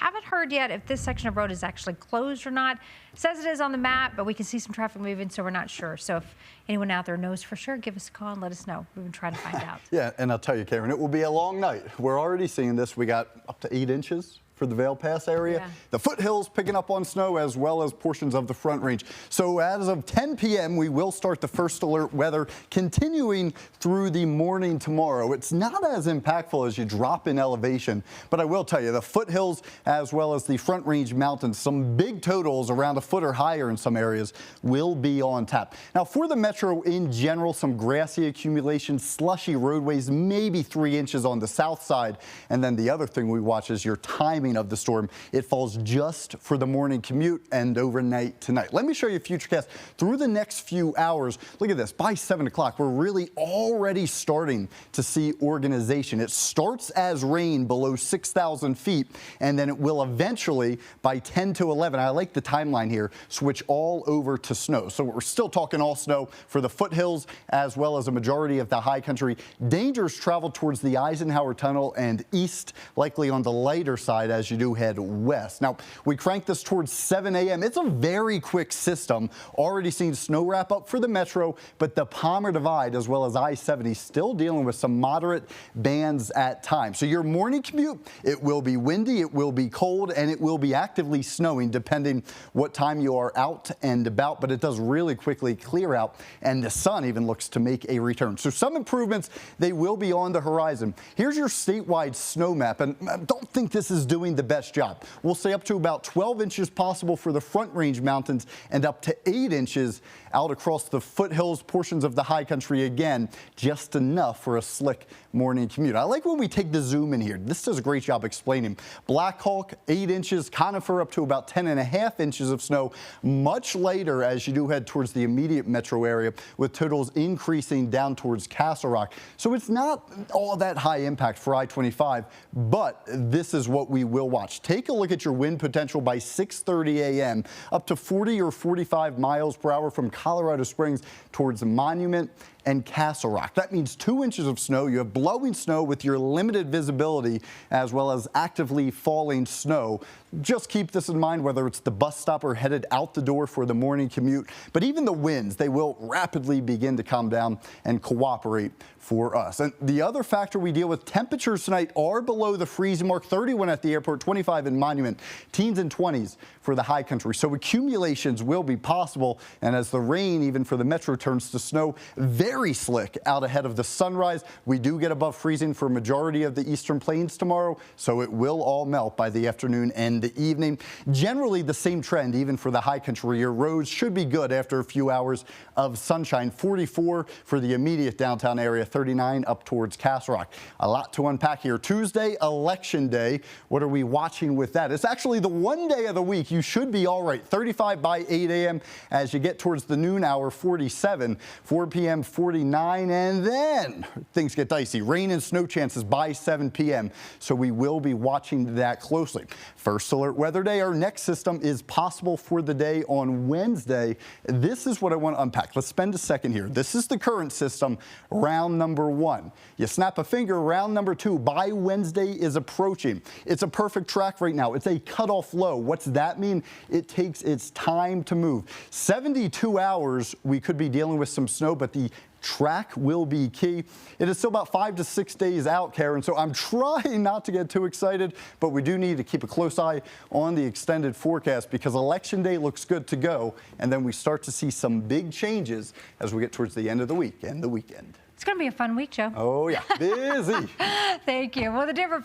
haven't heard yet if this section of road is actually closed or not. It says it is on the map, but we can see some traffic moving, so we're not sure. So if anyone out there knows for sure, give us a call and let us know. We've been trying to find out. Yeah, and I'll tell you, Karen, it will be a long night. We're already seeing this. We got up to 8 inches for the Vail Pass area. Yeah. The foothills picking up on snow as well as portions of the Front Range. So as of 10 p.m., we will start the first alert weather continuing through the morning tomorrow. It's not as impactful as you drop in elevation, but I will tell you the foothills as well as the Front Range mountains, some big totals around a foot or higher in some areas will be on tap. Now for the metro in general, some grassy accumulation, slushy roadways, maybe 3 inches on the south side. And then the other thing we watch is your timing of the storm. It falls just for the morning commute and overnight tonight. Let me show you a futurecast through the next few hours. Look at this. By 7 o'clock, we're really already starting to see organization. It starts as rain below 6,000 feet, and then it will eventually, by 10 to 11, I like the timeline here, switch all over to snow. So we're still talking all snow for the foothills as well as a majority of the high country. Dangers travel towards the Eisenhower Tunnel and east, likely on the lighter side as you do head west. Now, we crank this towards 7 a.m. It's a very quick system. Already seeing snow wrap up for the metro, but the Palmer Divide as well as I-70 still dealing with some moderate bands at times. So your morning commute, it will be windy, it will be cold, and it will be actively snowing depending what time you are out and about, but it does really quickly clear out, and the sun even looks to make a return. So some improvements, they will be on the horizon. Here's your statewide snow map, and I don't think this is doing the best job. We'll say up to about 12 inches possible for the Front Range mountains and up to 8 inches out across the foothills, portions of the high country. Again, just enough for a slick morning commute. I like when we take the zoom in here. This does a great job explaining. Black Hawk, 8 inches, Conifer up to about 10.5 inches of snow, much later as you do head towards the immediate metro area, with totals increasing down towards Castle Rock. So it's not all that high impact for I-25, but this is what we will watch. Take a look at your wind potential by 6:30 a.m. up to 40 or 45 miles per hour from Colorado Springs towards Monument and Castle Rock. That means 2 inches of snow. You have blowing snow with your limited visibility as well as actively falling snow. Just keep this in mind, whether it's the bus stop or headed out the door for the morning commute. But even the winds, they will rapidly begin to calm down and cooperate for us. And the other factor we deal with, temperatures tonight are below the freezing mark, 31 at the airport, 25 in Monument, teens and 20s for the high country. So accumulations will be possible. And as the rain, even for the metro, turns to snow, very slick out ahead of the sunrise. We do get above freezing for a majority of the eastern plains tomorrow, so it will all melt by the afternoon and the evening. Generally the same trend even for the high country. Your roads should be good after a few hours of sunshine. 44 for the immediate downtown area, 39 up towards Castle Rock. A lot to unpack here. Tuesday, Election Day. What are we watching with that? It's actually the one day of the week you should be all right. 35 by 8 a.m. as you get towards the noon hour, 47, 4 p.m., 49, and then things get dicey. Rain and snow chances by 7 p.m. So we will be watching that closely. First alert weather day. Our next system is possible for the day on Wednesday. This is what I want to unpack. Let's spend a second here. This is the current system, round number 1. You snap a finger, round number 2 by Wednesday is approaching. It's a perfect track right now. It's a cutoff low. What's that mean? It takes its time to move. 72 hours we could be dealing with some snow, but the track will be key. It is still about 5 to 6 days out, Karen, so I'm trying not to get too excited, but we do need to keep a close eye on the extended forecast because Election Day looks good to go, and then we start to see some big changes as we get towards the end of the week and the weekend. It's going to be a fun week, Joe. Oh, yeah. Busy. Thank you. Well, the Denver